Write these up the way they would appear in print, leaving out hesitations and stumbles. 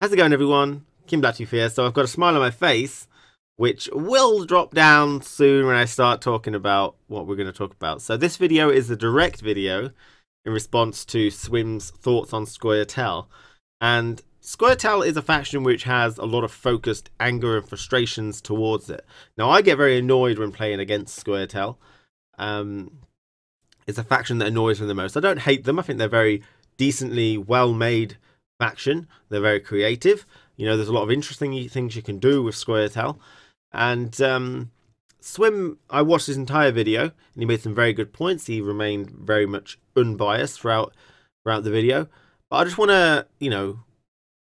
How's it going, everyone? KingBlackToof here. So I've got a smile on my face, which will drop down soon when I start talking about what we're going to talk about. So this video is a direct video in response to Swim's thoughts on Scoia'tael. And Scoia'tael is a faction which has a lot of focused anger and frustrations towards it. Now, I get very annoyed when playing against Scoia'tael. It's a faction that annoys me the most. I don't hate them. I think they're very decently well-made faction. They're very creative. You know, there's a lot of interesting things you can do with Scoia'tael. And Swim, I watched his entire video and he made some very good points. He remained very much unbiased throughout the video. But I just want to, you know,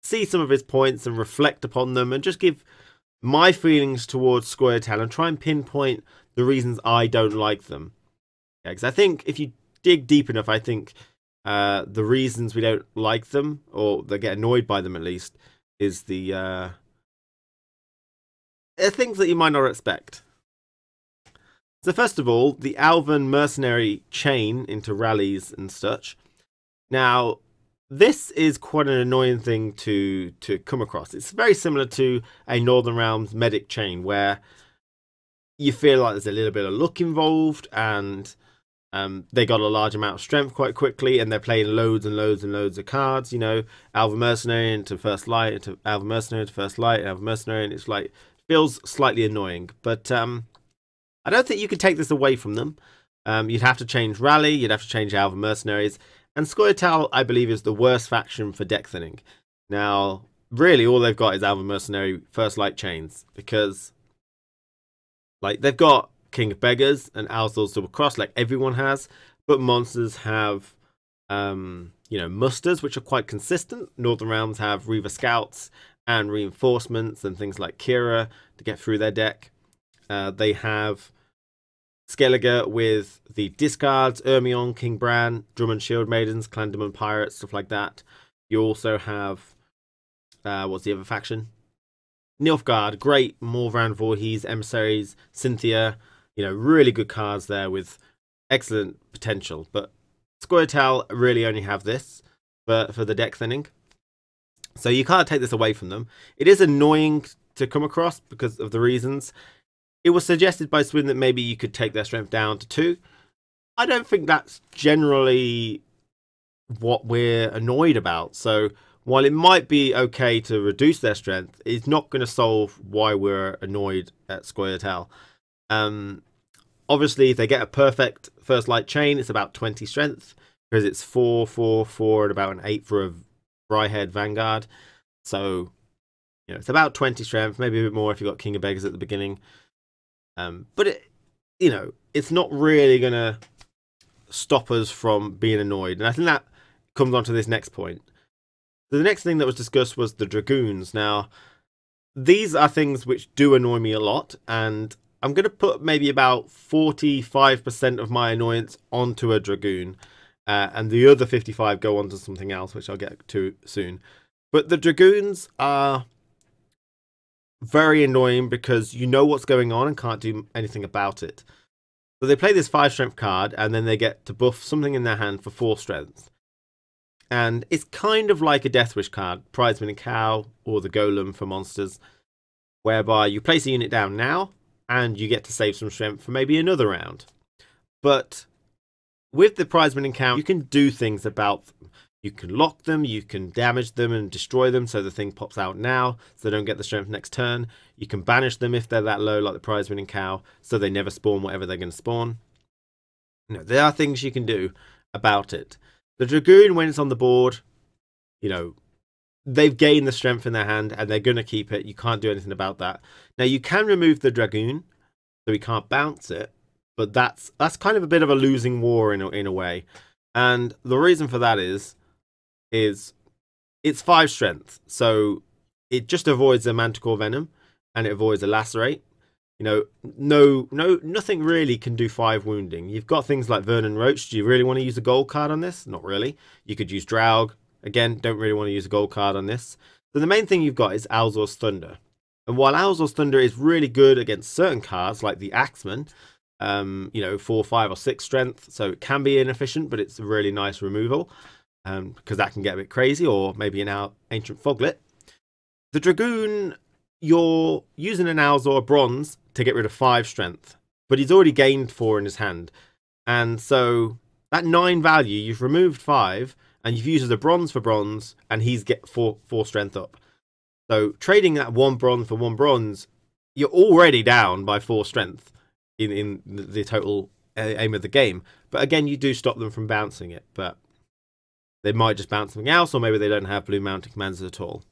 see some of his points and reflect upon them and just give my feelings towards Scoia'tael and try and pinpoint the reasons I don't like them. Because I think if you dig deep enough, I think the reasons we don't like them, or they get annoyed by them at least, is the things that you might not expect. So first of all, the Alvan mercenary chain into rallies and such. Now, this is quite an annoying thing to come across. It's very similar to a Northern Realms medic chain, where you feel like there's a little bit of luck involved, and they got a large amount of strength quite quickly, and they're playing loads and loads and loads of cards. You know, Alvan Mercenary into First Light, into Alvan Mercenary into First Light, Alvan Mercenary, and it's like, feels slightly annoying. But I don't think you can take this away from them. You'd have to change Rally, you'd have to change Alvan Mercenaries, and Scoia'tael, I believe, is the worst faction for deck thinning. Now, really, all they've got is Alvan Mercenary First Light chains, because like they've got King of Beggars and Owl's Double Cross like everyone has, but monsters have you know, musters which are quite consistent. Northern Realms have Reaver Scouts and reinforcements and things like Kira to get through their deck. They have Skellige with the discards, Ermion, King Bran, Drummond Shield Maidens, Clandemon Pirates, stuff like that. You also have what's the other faction? Nilfgaard, great Morvan Voorhees, Emissaries, Cynthia. You know, really good cards there with excellent potential. But Scoia'tael really only have this for the deck thinning. So you can't take this away from them. It is annoying to come across because of the reasons. It was suggested by Swin that maybe you could take their strength down to 2. I don't think that's generally what we're annoyed about. So while it might be okay to reduce their strength, it's not going to solve why we're annoyed at Scoia'tael. Obviously, if they get a perfect First Light chain, it's about 20 strength, because it's 4, 4, 4, and about an 8 for a Wryhead Vanguard. So, you know, it's about 20 strength, maybe a bit more if you've got King of Beggars at the beginning. But, you know, it's not really going to stop us from being annoyed. And I think that comes on to this next point. The next thing that was discussed was the Dragoons. Now, these are things which do annoy me a lot, and I'm going to put maybe about 45% of my annoyance onto a Dragoon, and the other 55 go on to something else, which I'll get to soon. But the Dragoons are very annoying because you know what's going on and can't do anything about it. So they play this 5 strength card, and then they get to buff something in their hand for 4 strength. And it's kind of like a Death Wish card, Prize-Winning Cow or the Golem for monsters, whereby you place a unit down now, and you get to save some strength for maybe another round. But with the Prize-Winning Cow, you can do things about them. You can lock them, you can damage them and destroy them so the thing pops out now, so they don't get the strength next turn. You can banish them if they're that low, like the Prize-Winning Cow, so they never spawn whatever they're going to spawn. You know, there are things you can do about it. The Dragoon, when it's on the board, you know, they've gained the strength in their hand and they're going to keep it. You can't do anything about that. Now, you can remove the Dragoon, so we can't bounce it, but that's kind of a bit of a losing war in a way. And the reason for that is it's 5 strength, so it just avoids a Manticore Venom and it avoids a Lacerate. You know, nothing really can do 5 wounding. You've got things like Vernon Roach. Do you really want to use a gold card on this? Not really. You could use Draug. Again, don't really want to use a gold card on this. So the main thing you've got is Owl's Thunder. And while Owl's Thunder is really good against certain cards like the Axeman, you know, 4, 5, or 6 strength, so it can be inefficient, but it's a really nice removal, because that can get a bit crazy, or maybe an Ancient Foglet. The Dragoon, you're using an Alzor bronze to get rid of 5 strength, but he's already gained 4 in his hand. And so that 9 value, you've removed 5, and you've used as a bronze for bronze, and he's get 4 strength up. So trading that 1 bronze for 1 bronze, you're already down by 4 strength in the total aim of the game. But again, you do stop them from bouncing it, but they might just bounce something else, or maybe they don't have blue mounting commanders at all.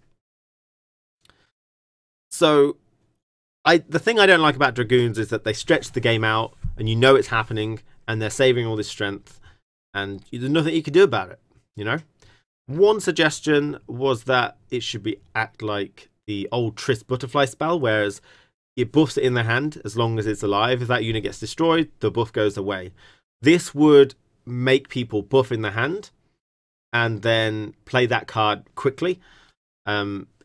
So the thing I don't like about Dragoons is that they stretch the game out, and you know it's happening, and they're saving all this strength, and there's nothing you can do about it, you know? One suggestion was that it should act like the old Triss Butterfly spell, whereas it buffs it in the hand as long as it's alive. If that unit gets destroyed, the buff goes away. This would make people buff in the hand and then play that card quickly.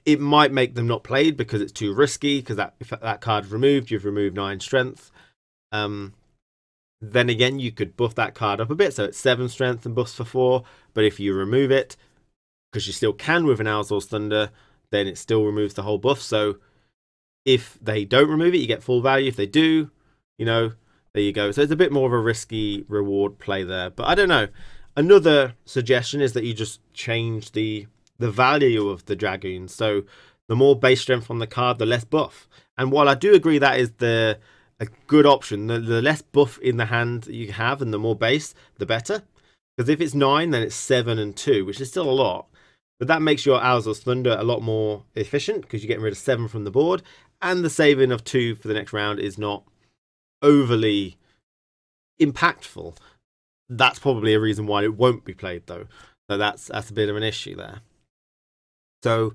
It might make them not played because it's too risky, because if that card is removed, you've removed 9 strength. Then again, you could buff that card up a bit, so it's 7 strength and buffs for 4. But if you remove it, because you still can with an Alzor's Thunder, then it still removes the whole buff. So if they don't remove it, you get full value. If they do, you know, there you go. So it's a bit more of a risky reward play there. But I don't know. Another suggestion is that you just change the value of the Dragoons. So the more base strength on the card, the less buff. And while I do agree that is a good option, the less buff in the hand that you have and the more base, the better. Because if it's 9, then it's 7 and 2, which is still a lot. But that makes your Alzor's Thunder a lot more efficient because you're getting rid of 7 from the board. And the saving of 2 for the next round is not overly impactful. That's probably a reason why it won't be played, though. So that's a bit of an issue there. So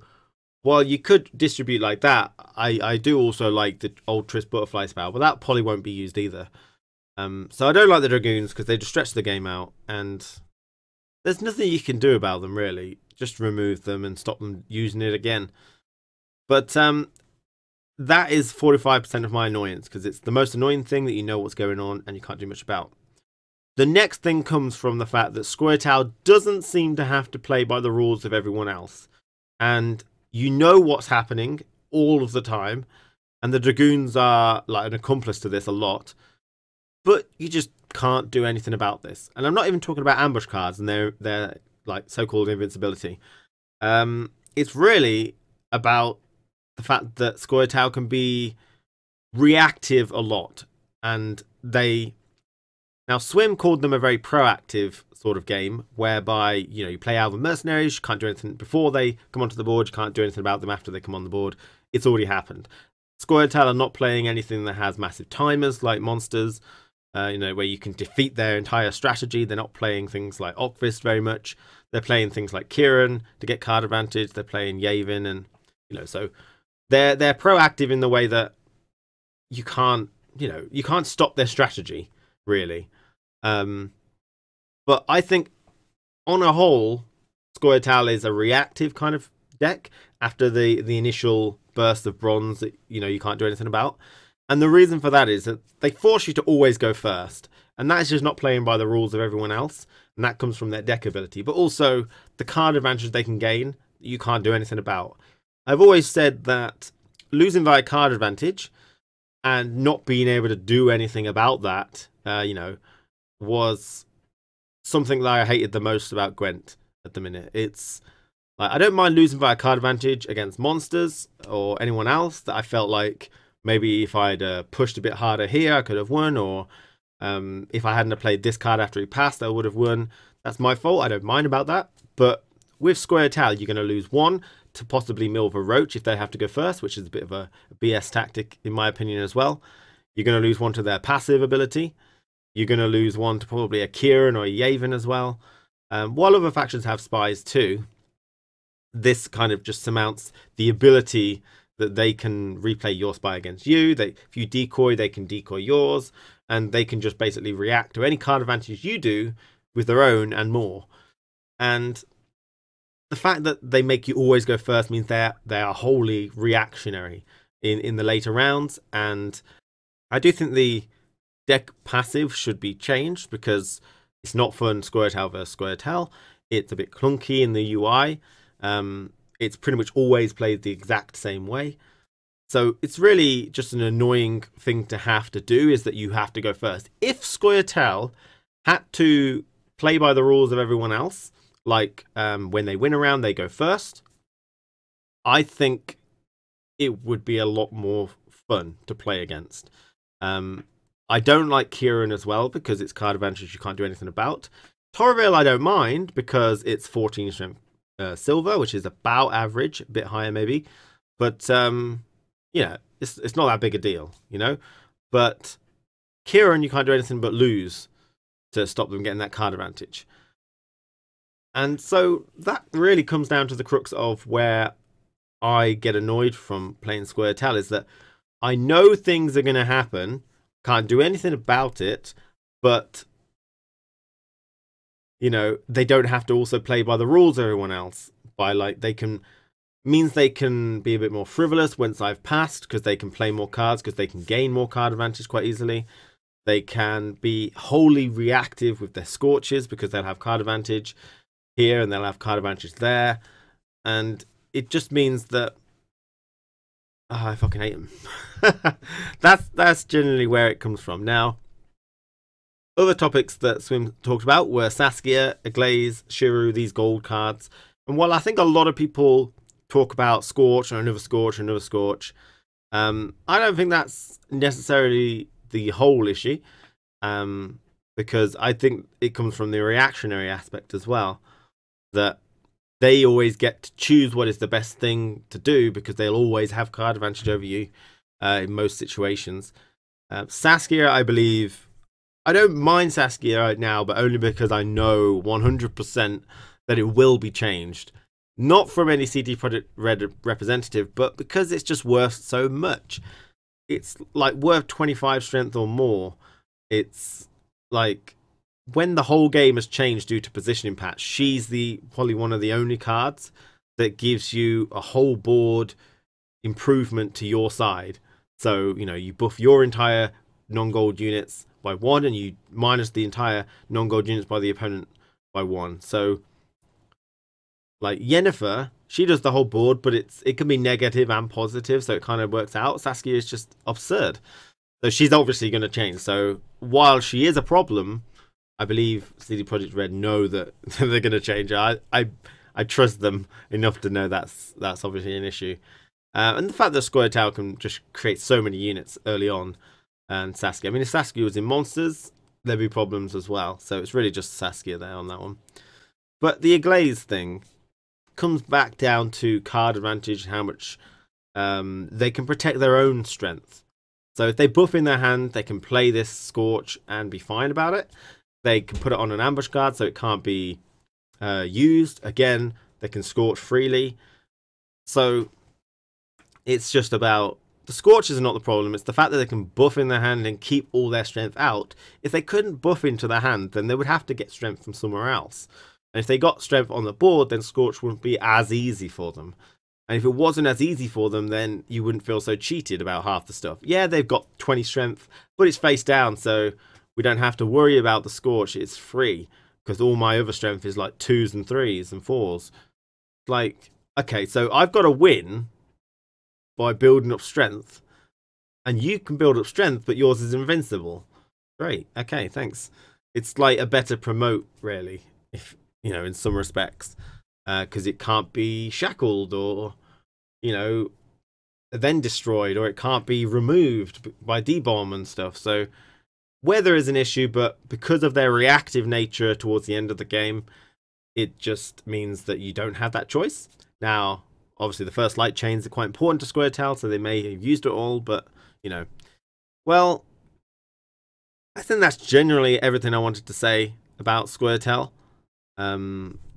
while you could distribute like that, I do also like the old Triss Butterfly spell, but that probably won't be used either. So I don't like the Dragoons because they just stretch the game out, and there's nothing you can do about them, really. Just remove them and stop them using it again. But that is 45% of my annoyance, because it's the most annoying thing that you know what's going on and you can't do much about. The next thing comes from the fact that Scoia'tael doesn't seem to have to play by the rules of everyone else. And you know what's happening all of the time. And the Dragoons are like an accomplice to this a lot. But you just can't do anything about this. And I'm not even talking about ambush cards and their like so-called invincibility. It's really about the fact that Scoia'tael can be reactive a lot. And now, Swim called them a very proactive sort of game, whereby, you know, you play Alvin Mercenaries, you can't do anything before they come onto the board, you can't do anything about them after they come on the board. It's already happened. Scoia'tael are not playing anything that has massive timers like monsters, you know, where you can defeat their entire strategy. They're not playing things like Okvist very much. They're playing things like Kieran to get card advantage. They're playing Yavin, and, you know, so they're proactive in the way that you can't, you know, you can't stop their strategy, really. But I think on a whole, Scoia'tael is a reactive kind of deck after the initial burst of bronze that, you know, you can't do anything about. And the reason for that is that they force you to always go first. And that is just not playing by the rules of everyone else. And that comes from their deck ability. But also the card advantage they can gain, you can't do anything about. I've always said that losing via card advantage and not being able to do anything about that, you know, was something that I hated the most about Gwent at the minute. It's like, I don't mind losing via card advantage against monsters or anyone else that I felt like maybe if I'd pushed a bit harder here, I could have won, or if I hadn't played this card after he passed, I would have won. That's my fault. I don't mind about that. But with Scoia'tael, you're going to lose 1 to possibly mill the Roach if they have to go first, which is a bit of a BS tactic in my opinion as well. You're going to lose 1 to their passive ability. You're going to lose 1 to probably a Kieran or a Yavin as well. While other factions have spies too, this kind of just surmounts the ability that they can replay your spy against you. If you decoy, they can decoy yours, and they can just basically react to any card advantage you do with their own and more. And the fact that they make you always go first means they are wholly reactionary in the later rounds. And I do think the deck passive should be changed, because it's not fun Scoia'tael versus Scoia'tael. It's a bit clunky in the UI. it's pretty much always played the exact same way. So it's really just an annoying thing to have to do, is that you have to go first. If Scoia'tael had to play by the rules of everyone else, like when they win a round, they go first, I think it would be a lot more fun to play against. I don't like Kieran as well, because it's card advantage you can't do anything about. Torville I don't mind, because it's 14 strength silver, which is about average, a bit higher maybe. But yeah, it's not that big a deal, you know. But Kieran, you can't do anything but lose to stop them getting that card advantage. And so that really comes down to the crux of where I get annoyed from playing Scoia'tael, is that I know things are going to happen, can't do anything about it, but, you know, they don't have to also play by the rules of everyone else. By, like, means they can be a bit more frivolous once I've passed, because they can play more cards, because they can gain more card advantage quite easily. They can be wholly reactive with their scorches, because they'll have card advantage here and they'll have card advantage there. And it just means that I fucking hate them. That's generally where it comes from. Now, other topics that Swim talked about were Saskia, Aglaze, Shiru, these gold cards. And while I think a lot of people talk about Scorch and another Scorch and another Scorch, I don't think that's necessarily the whole issue, because I think it comes from the reactionary aspect as well, that they always get to choose what is the best thing to do, because they'll always have card advantage over you in most situations. Saskia, I believe, I don't mind Saskia right now, but only because I know 100% that it will be changed. Not from any CD Projekt Red representative, but because it's just worth so much. It's like worth 25 strength or more. It's like, when the whole game has changed due to positioning patch, she's probably one of the only cards that gives you a whole board improvement to your side. So, you know, you buff your entire non-gold units by 1, and you minus the entire non-gold units by the opponent by 1. So, like Yennefer, she does the whole board, but it can be negative and positive, so it kind of works out. Saskia is just absurd. So she's obviously going to change. So while she is a problem, I believe CD Projekt Red know that they're going to change. I trust them enough to know that's obviously an issue. And the fact that Scoia'tael can just create so many units early on, and Saskia. I mean, if Saskia was in monsters, there'd be problems as well. So it's really just Saskia there on that one. But the Aglaze thing comes back down to card advantage and how much they can protect their own strength. So if they buff in their hand, they can play this Scorch and be fine about it. They can put it on an ambush card so it can't be used. Again, they can Scorch freely. So it's just about, the Scorch is not the problem. It's the fact that they can buff in their hand and keep all their strength out. If they couldn't buff into their hand, then they would have to get strength from somewhere else. And if they got strength on the board, then Scorch wouldn't be as easy for them. And if it wasn't as easy for them, then you wouldn't feel so cheated about half the stuff. Yeah, they've got 20 strength, but it's face down, so we don't have to worry about the Scorch. It's free, because all my other strength is like 2s and 3s and 4s. Like, okay, so I've got to win by building up strength, and you can build up strength, but yours is invincible. Great, okay, thanks. It's like a better promote, really, if you know, in some respects, because it can't be shackled or, you know, then destroyed, or it can't be removed by debomb and stuff. So weather is an issue, but because of their reactive nature towards the end of the game, it just means that you don't have that choice. Now, obviously, the first light chains are quite important to Scoia'tael, so they may have used it all, but, you know, well, I think that's generally everything I wanted to say about Scoia'tael.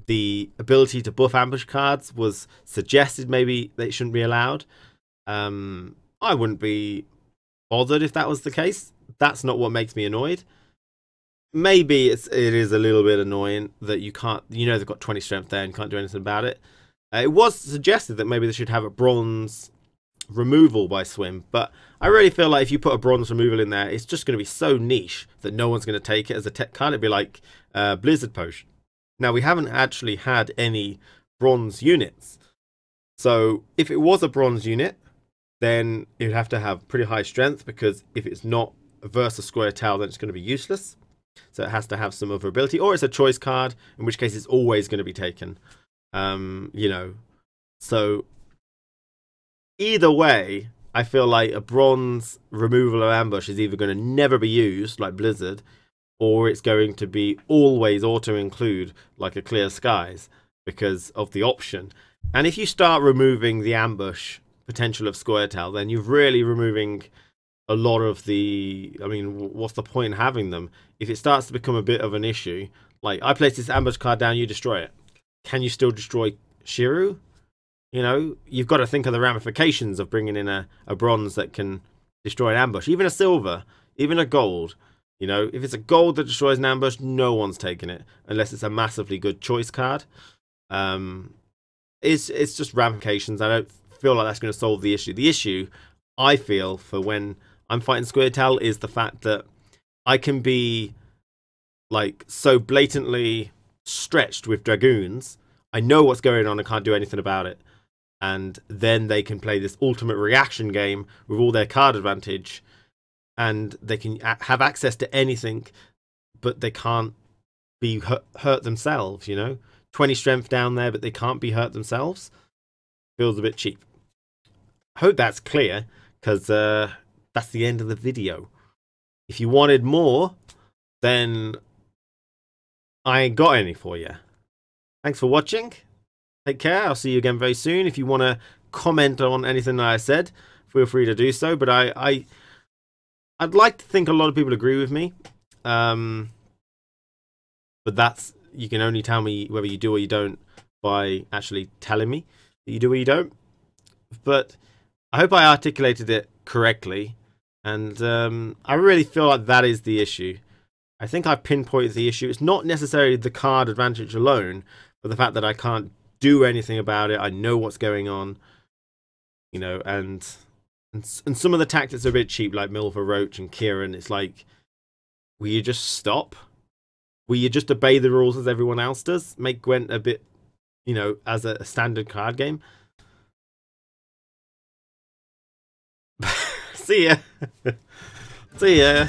The ability to buff ambush cards was suggested maybe they shouldn't be allowed. I wouldn't be bothered if that was the case. That's not what makes me annoyed. Maybe it is a little bit annoying that you can't, you know, they've got 20 strength there and can't do anything about it. It was suggested that maybe they should have a bronze removal by Swim, but I really feel like if you put a bronze removal in there, it's just going to be so niche that no one's going to take it as a tech card. It'd be like Blizzard Potion. Now, we haven't actually had any bronze units So if it was a bronze unit, then it would have to have pretty high strength, because if it's not versus Scoia'tael, then it's going to be useless. So it has to have some other ability, or it's a choice card, in which case it's always going to be taken. You know, so either way, I feel like a bronze removal of ambush is either going to never be used, like Blizzard, or it's going to be always auto-include, like a Clear Skies, because of the option. And if you start removing the ambush potential of Scoia'tael, then you're really removing a lot of the... I mean, what's the point in having them? If it starts to become a bit of an issue, like, I place this ambush card down, you destroy it. Can you still destroy Shiru? You know, you've got to think of the ramifications of bringing in a bronze that can destroy an ambush. Even a silver, even a gold. You know, if it's a gold that destroys an ambush, no one's taking it. Unless it's a massively good choice card. It's just ramifications. I don't feel like that's going to solve the issue. The issue, I feel, for when I'm fighting Scoia'tael is the fact that I can be, like, so blatantly stretched with dragoons. I know what's going on and can't do anything about it. And then they can play this ultimate reaction game with all their card advantage, and they can have access to anything, but they can't be hurt themselves, you know? 20 strength down there, but they can't be hurt themselves. Feels a bit cheap. Hope that's clear, because that's the end of the video. If you wanted more, then I ain't got any for you. Thanks for watching. Take care. I'll see you again very soon. If you want to comment on anything that I said, feel free to do so. But I'd like to think a lot of people agree with me. But that's, you can only tell me whether you do or you don't by actually telling me that you do or you don't. But I hope I articulated it correctly. And I really feel like that is the issue. I think I pinpointed the issue. It's not necessarily the card advantage alone, but the fact that I can't do anything about it. I know what's going on, you know, and some of the tactics are a bit cheap, like Milva Roach and Kieran. It's like, will you just stop? Will you just obey the rules as everyone else does? Make Gwent a bit, you know, as a standard card game. See ya. See ya.